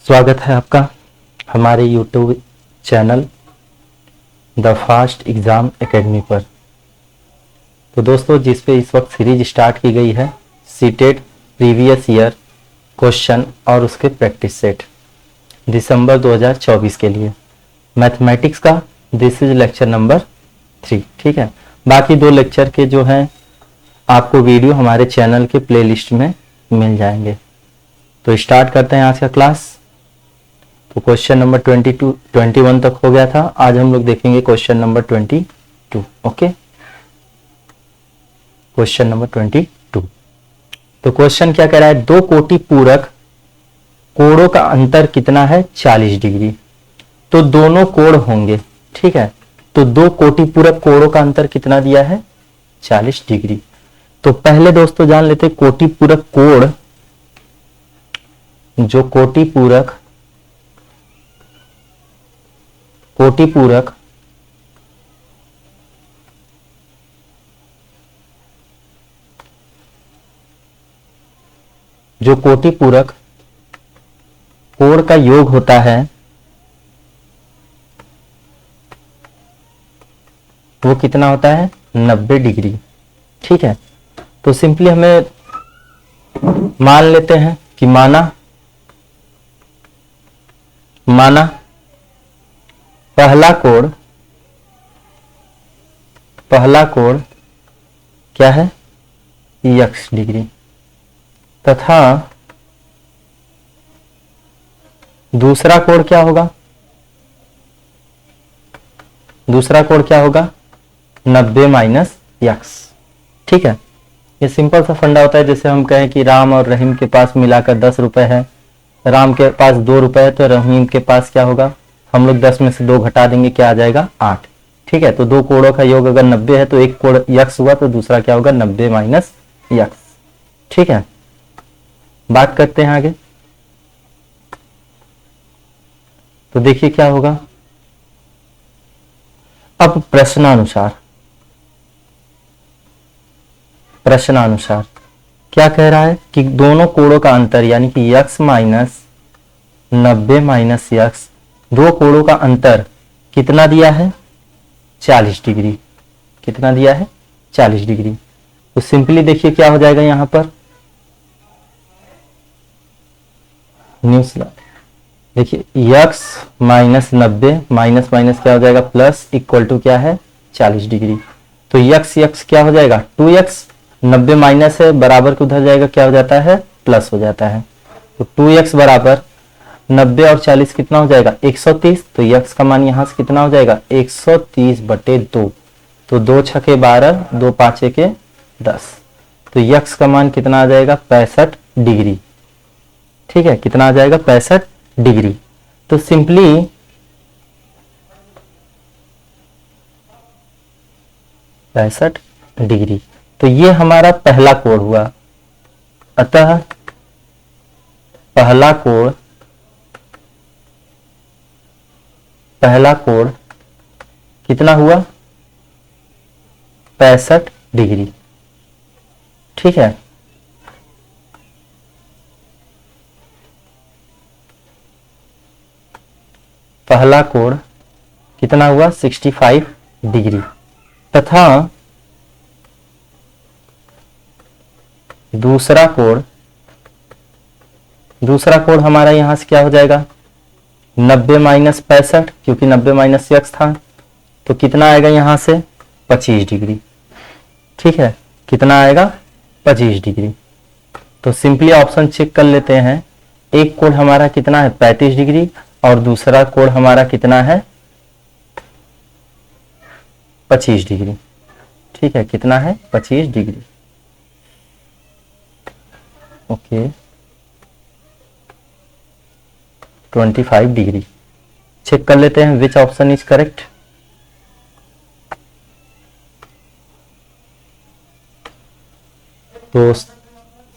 स्वागत है आपका हमारे YouTube channel the fast exam academy पर। तो दोस्तों, जिस पे इस वक्त सीरीज स्टार्ट की गई है सीटेट प्रीवियस ईयर क्वेश्चन और उसके प्रैक्टिस सेट दिसंबर 2024 के लिए मैथमेटिक्स का दिस इज लेक्चर नंबर 3। ठीक है, बाकी 2 लेक्चर के जो हैं आपको वीडियो हमारे चैनल के प्लेलिस्ट में मिल जाएंगे। तो स्टार्ट करते हैं आज का क्लास। तो क्वेश्चन नंबर 21 तक हो गया था, आज हम लोग देखेंगे question number 22। Okay, question number 22। तो क्वेश्चन क्या कह रहा है, 2 कोटि पूरक कोणों का अंतर कितना है 40 डिग्री। तो दोनों कोण होंगे, ठीक है। तो 2 कोटि पूरक कोणों का अंतर कितना दिया है 40 डिग्री। तो पहले दोस्तों जान लेते कोटि पूरक कोण, जो कोटि पूरक कोण का योग होता है वो कितना होता है 90 डिग्री। ठीक है, तो सिंपली हमें मान लेते हैं कि माना पहला कोण क्या है x डिग्री तथा दूसरा कोण क्या होगा 90 माइनस x। ठीक है, ये सिंपल सा फंडा होता है। जैसे हम कहें कि राम और रहीम के पास मिलाकर 10 रुपए है, राम के पास 2 रुपए है, तो रहीम के पास क्या होगा, हम लोग 10 में से 2 घटा देंगे, क्या आ जाएगा 8। ठीक है, तो 2 कोणों का योग अगर 90 है तो एक कोण x हुआ, तो दूसरा क्या होगा 90 माइनस x। ठीक है, बात करते हैं आगे। तो देखिए क्या होगा, अब प्रश्नानुसार क्या कह रहा है कि दोनों कोणों का अंतर यानी कि x माइनस 90 माइनस x, 2 कोणों का अंतर कितना दिया है 40 डिग्री। कितना दिया है 40 डिग्री। तो सिंपली देखिए क्या हो जाएगा यहां पर, देखिए x माइनस 90 माइनस माइनस क्या हो जाएगा प्लस इक्वल टू क्या है 40 डिग्री। तो x क्या हो जाएगा 2x, 90 माइनस है बराबर के उधर जाएगा क्या हो जाता है प्लस हो जाता है। तो 2x बराबर 90 और 40 कितना हो जाएगा 130। तो x का मान यहां से कितना हो जाएगा 130/2। तो 2 छके 12, 2 पांचे के 10। तो x का मान कितना आ जाएगा 65 डिग्री। ठीक है, कितना आ जाएगा 65 डिग्री। तो सिंपली डिग्री, तो ये हमारा पहला कोण हुआ। अतः पहला कोण कितना हुआ 65 डिग्री। ठीक है, पहला कोण कितना हुआ 65 डिग्री तथा दूसरा कोण हमारा यहां से क्या हो जाएगा 90 माइनस 65, क्योंकि 90 माइनस x था, तो कितना आएगा यहां से 25 डिग्री। ठीक है, कितना आएगा 25 डिग्री। तो सिंपली ऑप्शन चेक कर लेते हैं, एक कोण हमारा कितना है 35 डिग्री और दूसरा कोण हमारा कितना है 25 डिग्री। ठीक है, कितना है 25 डिग्री। Okay, 25 degree. चेक कर लेते हैं विच ऑप्शन इज करेक्ट। तो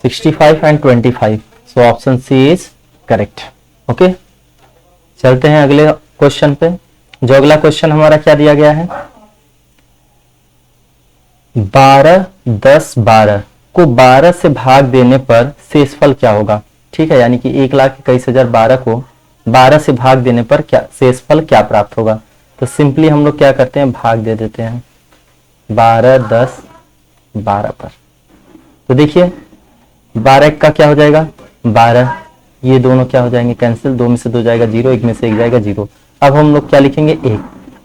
65 and 25, so option C is correct. Okay, चलते हैं अगले क्वेश्चन पे। जो अगला क्वेश्चन हमारा क्या दिया गया है 12 10 12 को 12 से भाग देने पर शेषफल क्या होगा। ठीक है, यानी कि 1,21,012 को 12 से भाग देने पर क्या शेषफल क्या प्राप्त होगा। तो सिंपली हम लोग क्या करते हैं, भाग दे देते हैं 12 10 12 पर। तो देखिए 12 का क्या हो जाएगा 12, ये दोनों क्या हो जाएंगे कैंसिल, 2 में से 2 जाएगा 0, 1 में से 1 जाएगा 0। अब हम लोग क्या लिखेंगे 1।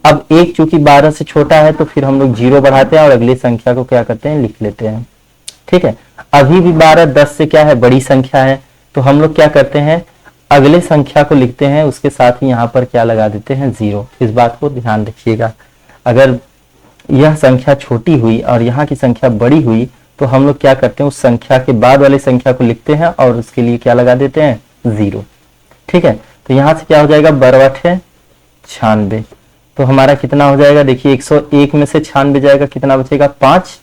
अब 1 चूंकि 12 से छोटा है तो फिर हम लोग 0 बढ़ाते हैं और अगली संख्या को क्या करते हैं, लिख लेते हैं। ठीक है, अभी भी 12 10 से क्या है, बड़ी संख्या है, तो हम लोग क्या करते हैं, अगले संख्या को लिखते हैं, उसके साथ ही यहाँ पर क्या लगा देते हैं 0। इस बात को ध्यान रखिएगा, अगर यह संख्या छोटी हुई और यहाँ की संख्या बड़ी हुई तो हम लोग क्या करते हैं, उस संख्या के बाद वाली संख्या को लिखते हैं और उसके लिए क्या लगा देते हैं 0। ठीक है, तो यहाँ से क्या हो जाएगा 12 है 96, तो हमारा कितना हो जाएगा, देखिए 101 में से 96 जाएगा, कितना बचेगा 5,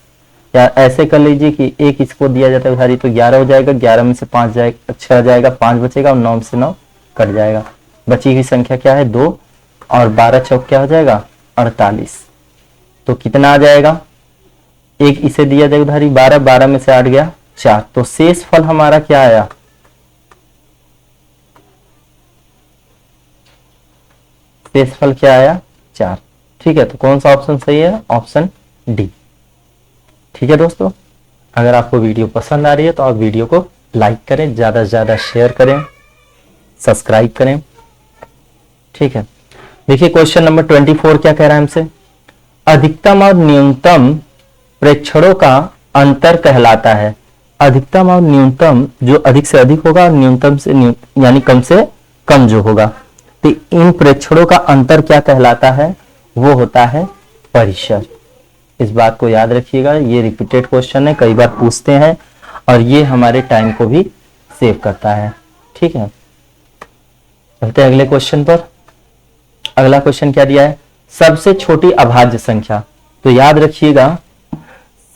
या ऐसे कर लीजिए कि एक इसको दिया जाता है उधारी तो 11 हो जाएगा, 11 में से 5 जाएगा 6 जाएगा, 5 बचेगा और 9 में से 9 कट जाएगा, बची हुई संख्या क्या है 2, और 12 चौक क्या हो जाएगा 48। तो कितना आ जाएगा, एक इसे दिया जाएगा उधारी 12, 12 में से 8 गया 4, तो शेष फल हमारा क्या आया, शेष फल क्या आया 4। ठीक है, तो कौन सा ऑप्शन सही है, ऑप्शन डी। ठीक है दोस्तों, अगर आपको वीडियो पसंद आ रही है तो आप वीडियो को लाइक करें, ज्यादा से ज्यादा शेयर करें, सब्सक्राइब करें। ठीक है, देखिए क्वेश्चन नंबर 24 क्या कह रहा है हमसे, अधिकतम और न्यूनतम प्रेक्षणों का अंतर कहलाता है। अधिकतम और न्यूनतम जो अधिक से अधिक होगा और न्यूनतम से यानी कम से कम जो होगा, तो इन प्रेक्षणों का अंतर क्या कहलाता है, वो होता है परिसर। इस बात को याद रखिएगा, ये रिपीटेड क्वेश्चन है, कई बार पूछते हैं और ये हमारे टाइम को भी सेव करता है। ठीक है, चलते हैं अगले क्वेश्चन पर। अगला क्वेश्चन क्या दिया है, सबसे छोटी अभाज्य संख्या। तो याद रखिएगा,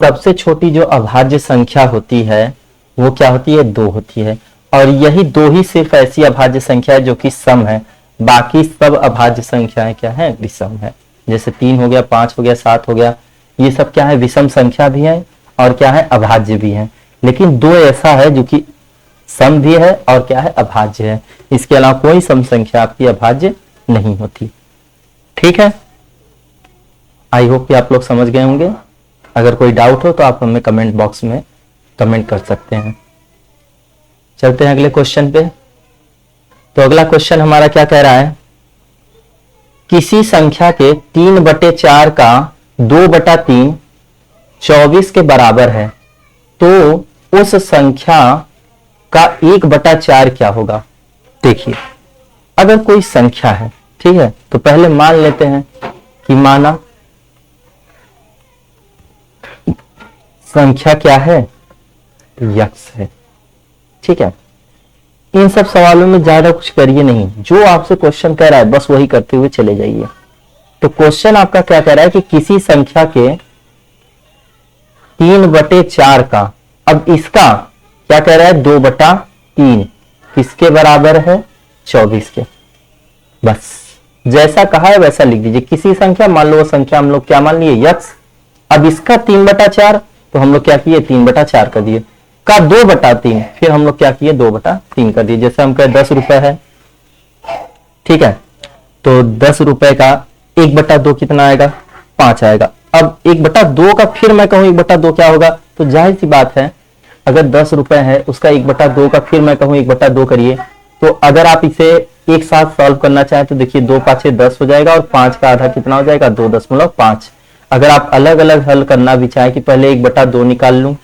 सबसे छोटी जो अभाज्य संख्या होती है वो क्या होती है, 2 होती है, और यही 2 ही सिर्फ ऐसी अभाज्य संख्या है जो कि सम है, बाकी सब अभाज्य संख्याएं क्या है, विषम है। जैसे 3 हो गया, 5 हो गया, 7 हो गया, ये सब क्या है, विषम संख्या भी है और क्या है, अभाज्य भी है। लेकिन 2 ऐसा है जो कि सम भी है और क्या है, अभाज्य है। इसके अलावा कोई सम संख्या आपकी अभाज्य नहीं होती। ठीक है, आई होप कि आप लोग समझ गए होंगे। अगर कोई डाउट हो तो आप हमें कमेंट बॉक्स में कमेंट कर सकते हैं। चलते हैं अगले क्वेश्चन पे। तो अगला क्वेश्चन हमारा क्या कह रहा है, किसी संख्या के 3/4 का 2/3 24 के बराबर है, तो उस संख्या का 1/4 क्या होगा। देखिए, अगर कोई संख्या है, ठीक है, तो पहले मान लेते हैं कि माना संख्या क्या है, यक्स है। ठीक है, इन सब सवालों में ज्यादा कुछ करिए नहीं, जो आपसे क्वेश्चन कह रहा है बस वही करते हुए चले जाइए। तो क्वेश्चन आपका क्या कह रहा है कि किसी संख्या के 3/4 का, अब इसका क्या कह रहा है 2/3 किसके बराबर है, 24 के। बस जैसा कहा है वैसा लिख दीजिए। किसी संख्या, मान लो वो संख्या हम लोग क्या मान लिए, यक्स। अब इसका 3/4, तो हम लोग क्या किए 3/4 कर दिए, का 2/3 फिर हम लोग क्या किए 2/3 कर दिए। जैसे हम कहे 10 रुपए है, ठीक है, तो 10 रुपए का 1/2 कितना आएगा, 5 आएगा। अब 1/2 का फिर मैं कहूं 1/2 क्या होगा, तो जाहिर सी बात है अगर 10 रुपए है उसका 1/2 का फिर मैं कहूं 1/2 करिए, तो अगर आप इसे एक साथ सॉल्व करना चाहें तो देखिए 2 5 10 हो जाएगा और 5 का आधा कितना हो जाएगा 2.5। अगर आप अलग अलग हल करना भी चाहें कि पहले 1/2 निकाल लूं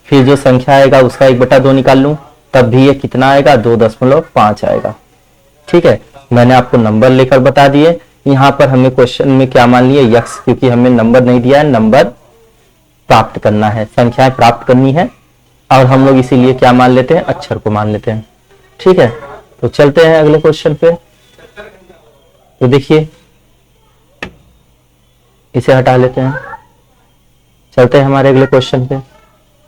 फिर जो संख्या आएगा उसका 1/2 निकाल लूं, तब भी ये कितना आएगा 2.5 आएगा। ठीक है, मैंने आपको नंबर लेकर बता दिए। यहाँ पर हमें क्वेश्चन में क्या मान लिए, यक्स, क्योंकि हमें नंबर नहीं दिया है, नंबर प्राप्त करना है, संख्याएं प्राप्त करनी है, और हम लोग इसीलिए क्या मान लेते हैं, अक्षर को मान लेते हैं। ठीक है, तो चलते हैं अगले क्वेश्चन पे। तो देखिए इसे हटा लेते हैं, चलते हैं हमारे अगले क्वेश्चन पे।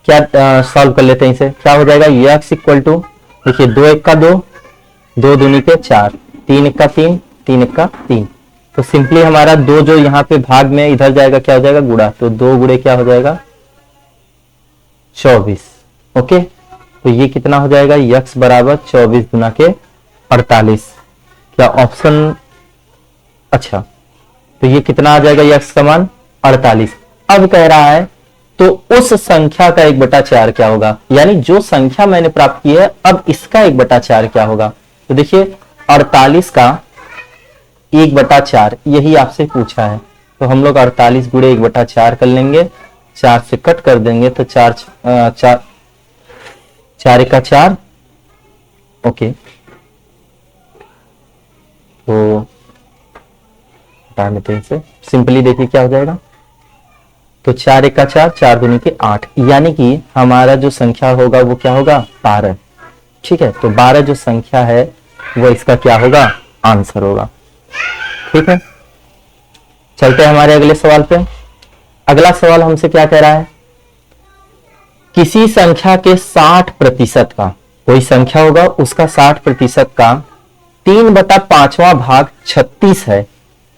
क्या सॉल्व कर लेते हैं इसे, क्या हो जाएगा, यक्स इक्वल टू, देखिए 2 1 का 2, 2 दूनी के 4, 3 1 का 3, 3 1 का 3। तो सिंपली हमारा 2 जो यहाँ पे भाग में इधर जाएगा क्या हो जाएगा गुणा, तो 2 गुणे क्या हो जाएगा 24। ओके, तो ये कितना हो जाएगा, यक्स बराबर 24 गुना के 48। क्या ऑप्शन, अच्छा तो ये कितना आ जाएगा यक्स का मान 48। अब कह रहा है तो उस संख्या का 1/4 क्या होगा, यानी जो संख्या मैंने प्राप्त की है अब इसका 1/4 क्या होगा। तो देखिए 48 का 1/4 यही आपसे पूछा है, तो हम लोग 48 गुणे 1/4 कर लेंगे, 4 से कट कर देंगे तो 4 1 का 4, ओके तो हटा लेते हैं इसे, सिंपली देखिए क्या हो जाएगा, तो 4 1 का 4, 4 दूनी के 8, यानी कि हमारा जो संख्या होगा वो क्या होगा 12। ठीक है, तो 12 जो संख्या है वो इसका क्या होगा, आंसर होगा। ठीक है, चलते हैं हमारे अगले सवाल पे। अगला सवाल हमसे क्या कह रहा है, किसी संख्या के 60% का, कोई संख्या होगा उसका 60% का 3/5वां भाग 36 है,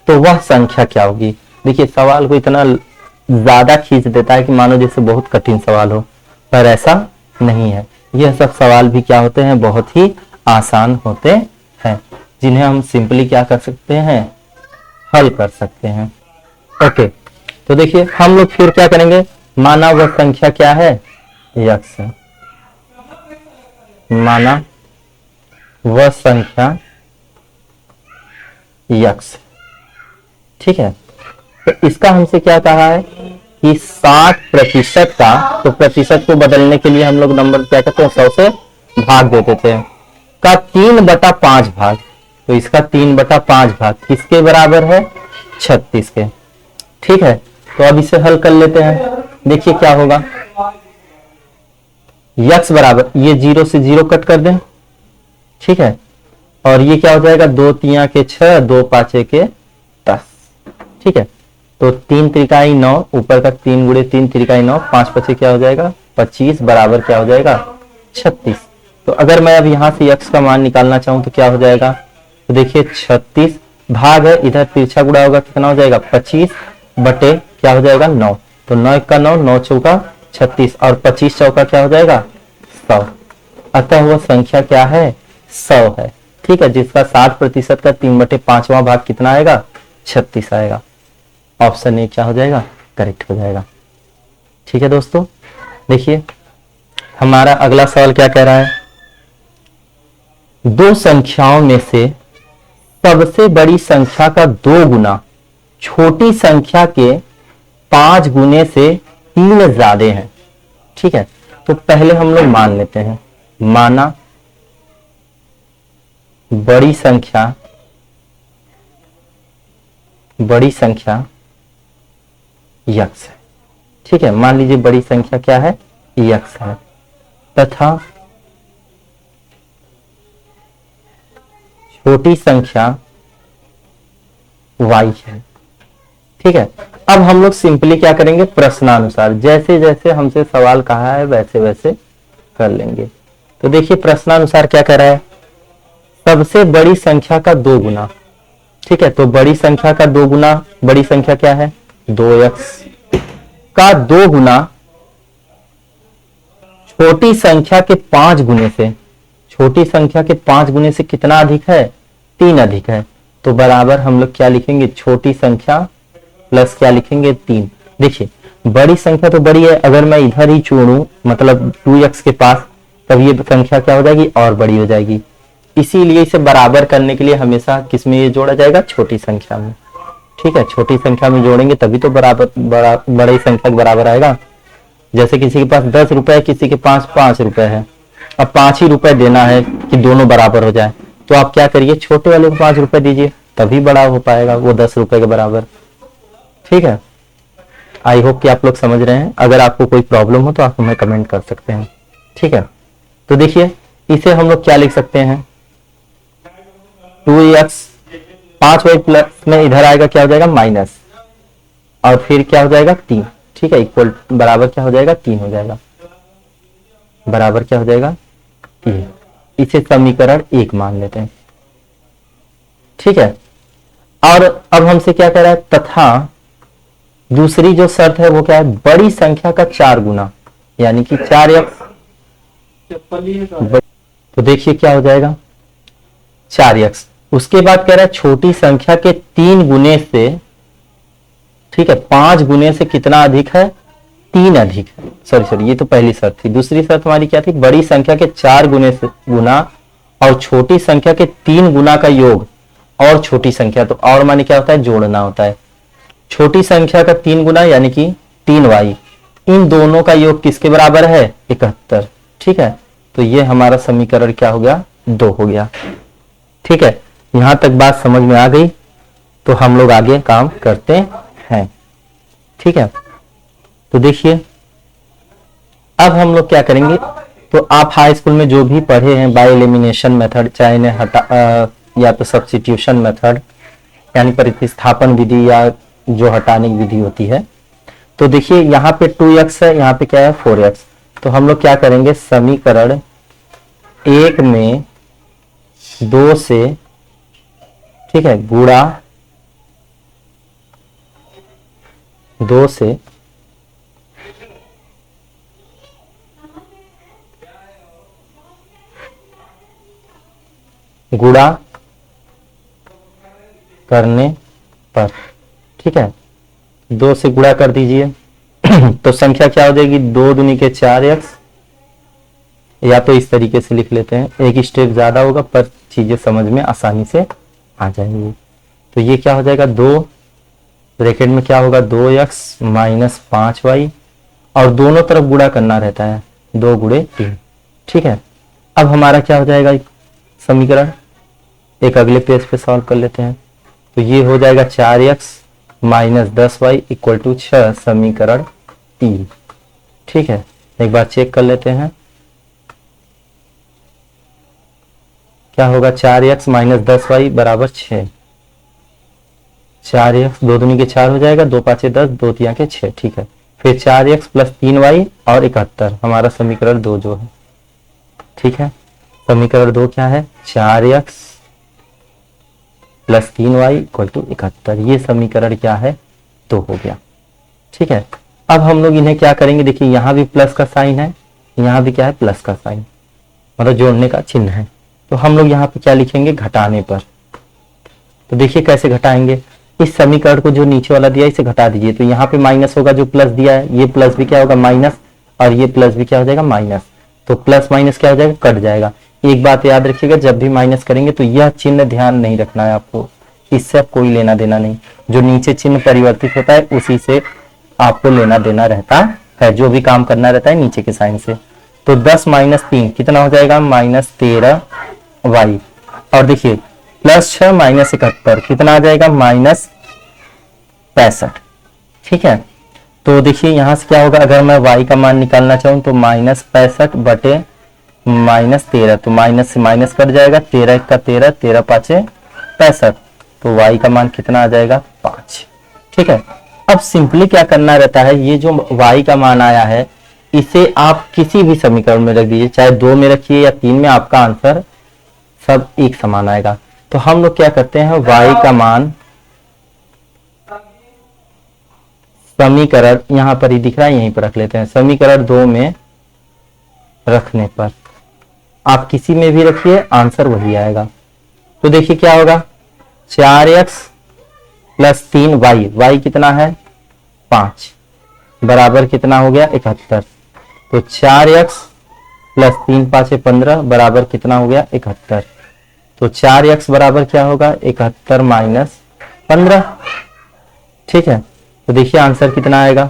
तो वह संख्या क्या होगी। देखिए सवाल को इतना ज्यादा खींच देता है कि मानो जैसे बहुत कठिन सवाल हो, पर ऐसा नहीं है। यह सब सवाल भी क्या होते हैं, बहुत ही आसान होते हैं, जिन्हें हम सिंपली क्या कर सकते हैं, हल कर सकते हैं। ओके, तो देखिए हम लोग फिर क्या करेंगे, माना वह संख्या क्या है, यक्स है, माना वह संख्या यक्स। ठीक है, तो इसका हमसे क्या कहा है कि 60% का, तो प्रतिशत को बदलने के लिए हम लोग नंबर क्या करते हैं, 100 से भाग दे देते हैं, का 3/5 भाग, तो इसका 3/5 भाग किसके बराबर है, 36 के। ठीक है, तो अब इसे हल कर लेते हैं, देखिए क्या होगा, यक्स बराबर, ये 0 से 0 कट कर दें। ठीक है, और ये क्या हो जाएगा, 2 3 के 6, 2 5 के 10। ठीक है, तो 3 त्रिकाई 9, ऊपर का 3 गुणे 3 त्रिकाई 9, 5 5 क्या हो जाएगा 25, बराबर क्या हो जाएगा 36। तो अगर मैं अब यहां से यक्स का मान निकालना चाहूं तो क्या हो जाएगा, तो देखिए 36 भाग है, इधर तिरछा गुणा होगा, कितना हो जाएगा 25 बटे क्या हो जाएगा 9, तो 9 1 का 9, 9 चौका 36, और 25 चौका क्या हो जाएगा 100। अतः वह संख्या क्या है, 100 है। ठीक है, जिसका 60% का 3/5वां भाग कितना आएगा, 36 आएगा। ऑप्शन ए क्या हो जाएगा, करेक्ट हो जाएगा। ठीक है दोस्तों, देखिए हमारा अगला सवाल क्या कह रहा है, दो संख्याओं में से सबसे बड़ी संख्या का 2 गुना छोटी संख्या के 5 गुने से 3 ज्यादा है। ठीक है, तो पहले हम लोग मान लेते हैं, माना बड़ी संख्या यक्स है। ठीक है, मान लीजिए बड़ी संख्या क्या है, यक्स है, तथा छोटी संख्या वाई है। ठीक है, अब हम लोग सिंपली क्या करेंगे, प्रश्नानुसार जैसे जैसे हमसे सवाल कहा है वैसे वैसे कर लेंगे। तो देखिए प्रश्नानुसार क्या कह रहा है, सबसे बड़ी संख्या का 2 गुना। ठीक है, तो बड़ी संख्या का 2 गुना, बड़ी संख्या क्या है 2x का 2 गुना छोटी संख्या के 5 गुने से, छोटी संख्या के 5 गुने से कितना अधिक है, 3 अधिक है, तो बराबर हम लोग क्या लिखेंगे, छोटी संख्या प्लस क्या लिखेंगे 3। देखिए बड़ी संख्या तो बड़ी है, अगर मैं इधर ही छोड़ू मतलब 2x के पास, तब ये संख्या क्या हो जाएगी, और बड़ी हो जाएगी। इसीलिए इसे बराबर करने के लिए हमेशा किसमें ये जोड़ा जाएगा, छोटी संख्या में। ठीक है, छोटी संख्या में जोड़ेंगे तभी तो बराबर बड़ी संख्या के बराबर आएगा। जैसे किसी के पास 10 रुपए, किसी के पास 5 रुपए है, अब 5 ही रुपए देना है कि दोनों बराबर हो जाए, तो आप क्या करिए, छोटे वाले को 5 रुपए दीजिए, तभी बड़ा हो पाएगा वो 10 रुपए के बराबर। ठीक है, आई होप कि आप लोग समझ रहे हैं। अगर आपको कोई प्रॉब्लम हो तो आप हमें कमेंट कर सकते हैं। ठीक है, तो देखिए इसे हम लोग क्या लिख सकते हैं, 2x 5y प्लस में इधर आएगा क्या हो जाएगा माइनस, और फिर क्या हो जाएगा 3। ठीक है, इक्वल बराबर क्या हो जाएगा 3 हो जाएगा, बराबर क्या हो जाएगा 3। इसे समीकरण 1 मान लेते हैं। ठीक है, और अब हमसे क्या कह रहा है, तथा दूसरी जो शर्त है वो क्या है, बड़ी संख्या का 4 गुना, यानी कि 4x। तो देखिए क्या हो जाएगा 4x, उसके बाद कह रहा है छोटी संख्या के 3 गुने से, ठीक है, 5 गुने से कितना अधिक है, 3 अधिक है। सॉरी ये तो पहली शर्त थी। दूसरी शर्त हमारी क्या थी, बड़ी संख्या के 4 गुने से गुना और छोटी संख्या के 3 गुना का योग और छोटी संख्या, तो और माने क्या होता है, जोड़ना होता है। छोटी संख्या का 3 गुना यानी कि 3y, इन दोनों का योग किसके बराबर है, 71। ठीक है, तो ये हमारा समीकरण क्या हो गया, 2 हो गया। ठीक है, यहां तक बात समझ में आ गई, तो हम लोग आगे काम करते हैं। ठीक है, तो देखिए अब हम लोग क्या करेंगे, तो आप हाई स्कूल में जो भी पढ़े हैं बाय एलिमिनेशन मेथड, चाहे इन्हें या तो सब्स्टिट्यूशन मेथड यानी प्रतिस्थापन विधि, या जो हटाने की विधि होती है, तो देखिए यहाँ पे 2x है, यहाँ पे क्या है 4x। तो हम लोग क्या करेंगे, समीकरण 1 में 2 से, ठीक है, गुणा 2 से गुणा करने पर, ठीक है, 2 से गुणा कर दीजिए तो संख्या क्या हो जाएगी, 2 दूनी के 4x, या तो इस तरीके से लिख लेते हैं, एक स्टेप ज्यादा होगा पर चीजें समझ में आसानी से आ जाएंगी। तो ये क्या हो जाएगा, 2 ब्रैकेट में क्या होगा, 2x माइनस 5y, और दोनों तरफ गुणा करना रहता है, 2 गुणे 3। ठीक है, अब हमारा क्या हो जाएगा समीकरण, एक अगले पेज पे सॉल्व कर लेते हैं। तो ये हो जाएगा 4x minus 10y equal to 6, समीकरण 3। ठीक है, एक बार चेक कर लेते हैं क्या होगा, 4x माइनस 10y बराबर 6, 4x 2 दूनी के 4 हो जाएगा, 2 5 10, 2 3 के 6। ठीक है, फिर 4x प्लस 3y और 71, हमारा समीकरण 2 जो है। ठीक है, समीकरण 2 क्या है, 4x plus 3y equal to 71, ये समीकरण क्या है, 2 हो गया। ठीक है, अब हम लोग इन्हें क्या करेंगे, देखिए यहाँ भी प्लस का साइन है, यहाँ भी क्या है, प्लस का साइन, मतलब जोड़ने का चिन्ह है। तो हम लोग यहाँ पे क्या लिखेंगे, घटाने पर। तो देखिए कैसे घटाएंगे, इस समीकरण को जो नीचे वाला दिया इसे घटा दीजिए, तो यहाँ पे माइनस होगा, जो प्लस दिया है ये प्लस भी क्या होगा माइनस, और ये प्लस भी क्या हो जाएगा माइनस, तो प्लस माइनस क्या हो जाएगा, कट जाएगा। एक बात याद रखिएगा, जब भी माइनस करेंगे तो यह चिन्ह ध्यान नहीं रखना है आपको, इससे अब कोई लेना देना नहीं, जो नीचे चिन्ह परिवर्तित होता है उसी से आपको लेना देना रहता है, जो भी काम करना रहता है नीचे के साइन से। तो 10 माइनस 3 कितना हो जाएगा, माइनस 13y, और देखिए प्लस 6 माइनस 71 कितना आ जाएगा, माइनस 65। ठीक है, तो देखिए यहां से क्या होगा, अगर मैं y का मान निकालना चाहूं तो माइनस 65 बटे माइनस 13, तो माइनस से माइनस कट जाएगा, 13 का 13, 13 पाँचे 65, तो y का मान कितना आ जाएगा 5। ठीक है, अब सिंपली क्या करना रहता है, ये जो y का मान आया है इसे आप किसी भी समीकरण में रख दीजिए, चाहे 2 में रखिए या 3 में, आपका आंसर सब एक समान आएगा। तो हम लोग क्या करते हैं, y का मान समीकरण यहां पर ही दिख रहा है, यहीं पर रख लेते हैं, समीकरण 2 में रखने पर आप किसी में भी रखिए आंसर वही आएगा। तो देखिए क्या होगा, 4x प्लस 3y, y कितना है 5, बराबर कितना हो गया 71, तो 4x प्लस 3 5 15 बराबर कितना हो गया 71, तो 4x बराबर क्या होगा 71 माइनस 15। ठीक है, तो देखिए आंसर कितना आएगा,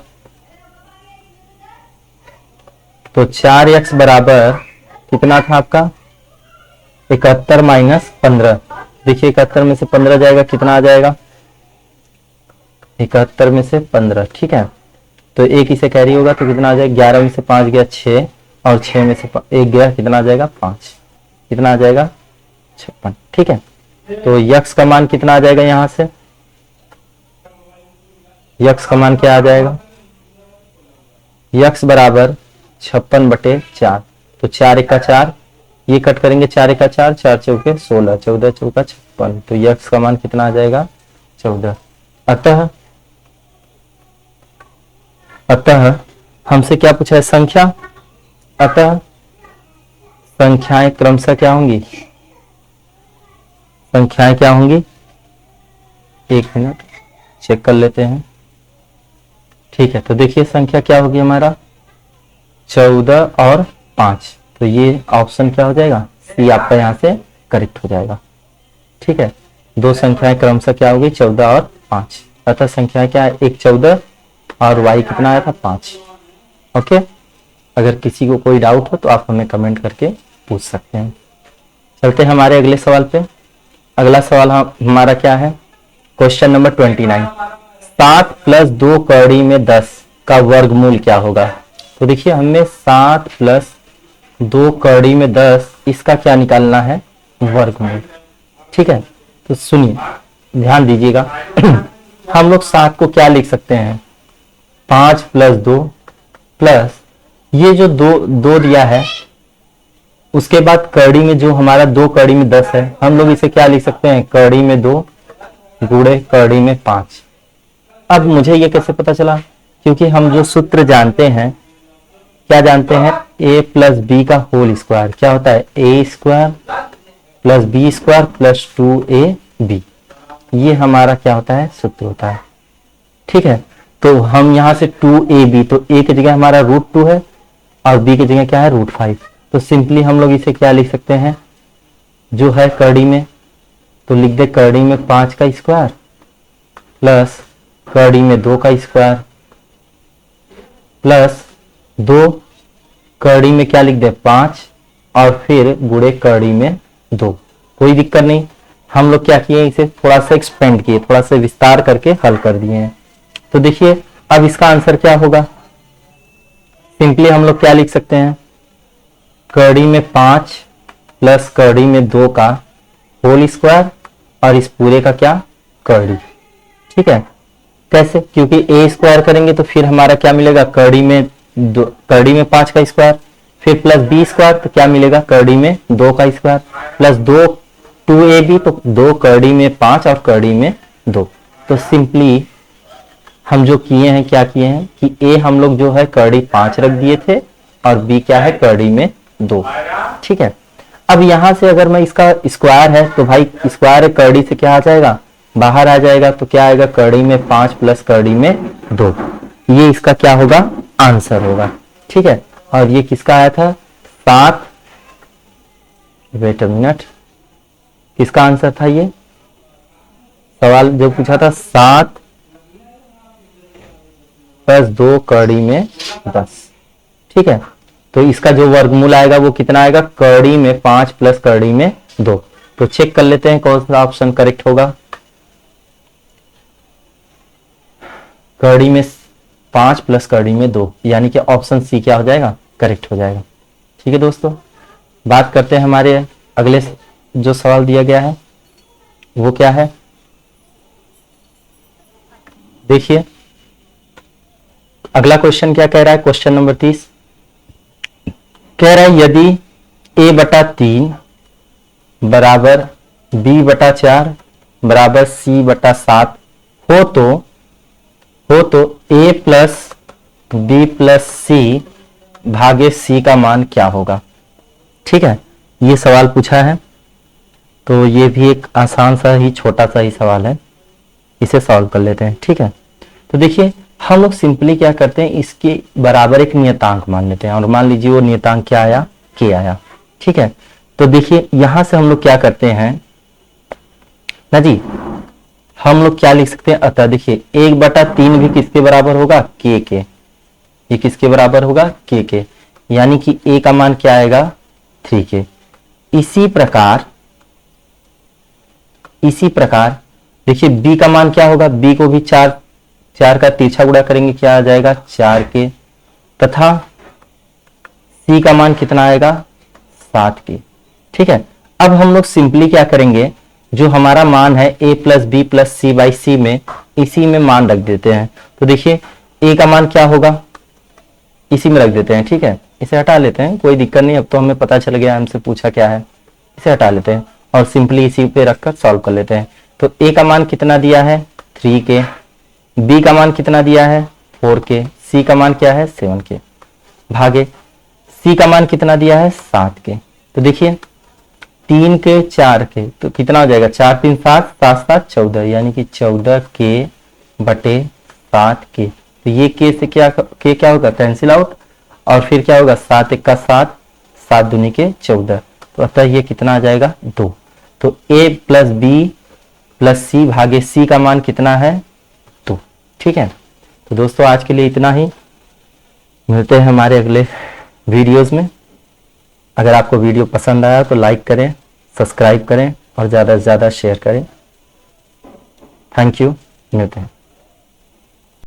तो 4x बराबर कितना था आपका 71 माइनस 15, देखिए 71 में से 15 जाएगा, कितना आ जाएगा 71 में से 15। ठीक है, तो एक इसे कैरी होगा तो कितना आ जाएगा, 11 में से 5 गया 6, और 6 में से 1 गया, कितना आ जाएगा 5, कितना आ जाएगा 56। ठीक है, तो यक्स का मान कितना आ जाएगा, यहां से यक्स का मान क्या आ जाएगा, यक्स बराबर 56 बटे 4, तो 4 1 का 4, ये कट करेंगे, 4 1 का 4, 4 चौके 16, 14 चौका 56, तो यक्स का मान कितना आ जाएगा 14। अतः हमसे क्या पूछा है, संख्या, अतः संख्याएं क्रमशः क्या होंगी, संख्याएं क्या होंगी, 1 मिनट चेक कर लेते हैं। ठीक है, तो देखिए संख्या क्या होगी हमारा 14 और 5। तो ये ऑप्शन क्या हो जाएगा, सी आपका यहाँ से करेक्ट हो जाएगा। ठीक है, दो संख्याएं क्रमशः क्या होगी 14 और 5, अतः संख्याएं क्या है, एक 14 और y कितना आया था 5। ओके, अगर किसी को कोई डाउट हो तो आप हमें कमेंट करके पूछ सकते हैं। चलते हैं हमारे अगले सवाल पे। अगला सवाल हमारा क्या है, क्वेश्चन नंबर 29। 7 + 2 कड़ी में 10 का वर्गमूल क्या होगा। तो देखिए हमें 7 + 2 कड़ी में 10 इसका क्या निकालना है, वर्गमूल। ठीक है, तो सुनिए ध्यान दीजिएगा। हम लोग 7 को क्या लिख सकते हैं, 5 + 2 प्लस ये जो दो दिया है, उसके बाद कड़ी में जो हमारा 2 कड़ी में 10 है, हम लोग इसे क्या लिख सकते हैं, कड़ी में 2 गुणे कड़ी में 5। अब मुझे ये कैसे पता चला, क्योंकि हम जो सूत्र जानते हैं, क्या जानते हैं, a + b का होल स्क्वायर क्या होता है, a² + b² + 2ab। ये हमारा क्या होता है, सूत्र होता है। ठीक है, तो हम यहां से 2ab, तो a की जगह हमारा √2 है और b की जगह क्या है √5। तो सिंपली हम लोग इसे क्या लिख सकते हैं, जो है कड़ी में, तो लिख दे कड़ी में 5 का स्क्वायर प्लस कड़ी में 2 का स्क्वायर प्लस 2 कड़ी में क्या लिख दे 5 और फिर गुणे कड़ी में 2। कोई दिक्कत नहीं, हम लोग क्या किए, इसे थोड़ा सा एक्सपेंड किए, थोड़ा सा विस्तार करके हल कर दिए हैं। तो देखिए अब इसका आंसर क्या होगा, सिंपली हम लोग क्या लिख सकते हैं, कड़ी में 5 प्लस कड़ी में 2 का होल स्क्वायर और इस पूरे का क्या कड़ी। ठीक है, कैसे, क्योंकि a² करेंगे तो फिर हमारा क्या मिलेगा, कड़ी में 5 का स्क्वायर, फिर प्लस b², तो क्या मिलेगा, कड़ी में 2 का स्क्वायर प्लस 2ab, तो 2 कड़ी में 5 और कड़ी में 2। तो सिंपली हम जो किए हैं, क्या किए हैं कि a हम लोग जो है कड़ी 5 रख दिए थे और b क्या है कड़ी में 2। ठीक है, अब यहां से अगर मैं इसका स्क्वायर है तो भाई स्क्वायर कड़ी से क्या आ जाएगा, बाहर आ जाएगा, तो क्या आएगा, कड़ी में 5 प्लस कड़ी में 2। ये इसका क्या होगा, आंसर होगा। ठीक है, और ये किसका आया था, 7, वेट अ मिनट, किसका आंसर था, ये सवाल जो पूछा था 7 + 2 कड़ी में 10। ठीक है, तो इसका जो वर्गमूल आएगा वो कितना आएगा, कड़ी में 5 प्लस कड़ी में 2। तो चेक कर लेते हैं कौन सा ऑप्शन करेक्ट होगा। कड़ी में 5 प्लस कड़ी में 2, यानी कि ऑप्शन सी क्या हो जाएगा, करेक्ट हो जाएगा। ठीक है दोस्तों, बात करते हैं हमारे अगले जो सवाल दिया गया है वो क्या है। देखिए अगला क्वेश्चन क्या कह रहा है, क्वेश्चन नंबर 30 कह रहा है यदि a/3 बराबर b/4 बराबर c/7 हो तो a plus b plus c भागे c का मान क्या होगा। ठीक है, ये सवाल पूछा है, तो ये भी एक आसान सा ही छोटा सा ही सवाल है, इसे सॉल्व कर लेते हैं। ठीक है, तो देखिए हम लोग सिंपली क्या करते हैं, इसके बराबर एक नियतांक मान लेते हैं और मान लीजिए वो नियतांक क्या आया, k आया। ठीक है, तो देखिए यहां से हम लोग क्या करते हैं ना जी, हम लोग क्या लिख सकते हैं, अतः देखिए 1/3 भी किसके बराबर होगा, k के। ये किसके बराबर होगा, k के, यानी कि a का मान क्या आएगा 3k। इसी प्रकार देखिए b का मान क्या होगा, b को भी 4 का तिरछा गुणा करेंगे, क्या आ जाएगा 4k, तथा c का मान कितना आएगा 7k। ठीक है, अब हम लोग सिंपली क्या करेंगे, जो हमारा मान है a plus B plus C by C में, इसी में मान रख देते हैं। तो देखिए a का मान क्या होगा, इसी में रख देते हैं। ठीक है, इसे हटा लेते हैं, कोई दिक्कत नहीं, अब तो हमें पता चल गया हमसे पूछा क्या है, इसे हटा लेते हैं और सिंपली इसी पे रखकर सॉल्व कर लेते हैं। तो a का मान कितना दिया है 3k, b का मान कितना दिया है 4k, c का मान क्या है 7k, भागे c का मान कितना दिया है 7k। तो देखिए 3 के 4 के, तो कितना हो जाएगा 4 3 7 7 7 14, यानी कि 14 के बटे 7 के। तो ये के से क्या होगा कैंसिल आउट, और फिर क्या होगा 7 1 का 7, 7 दूनी के 14, तो अतः ये कितना आ जाएगा 2। तो a प्लस बी प्लस सी भागे सी का मान कितना है 2। ठीक है, तो दोस्तों आज के लिए इतना ही, मिलते हैं हमारे अगले वीडियोस में। अगर आपको वीडियो पसंद आया तो लाइक करें, सब्सक्राइब करें और ज़्यादा से ज़्यादा शेयर करें। थैंक यू, मिलते हैं।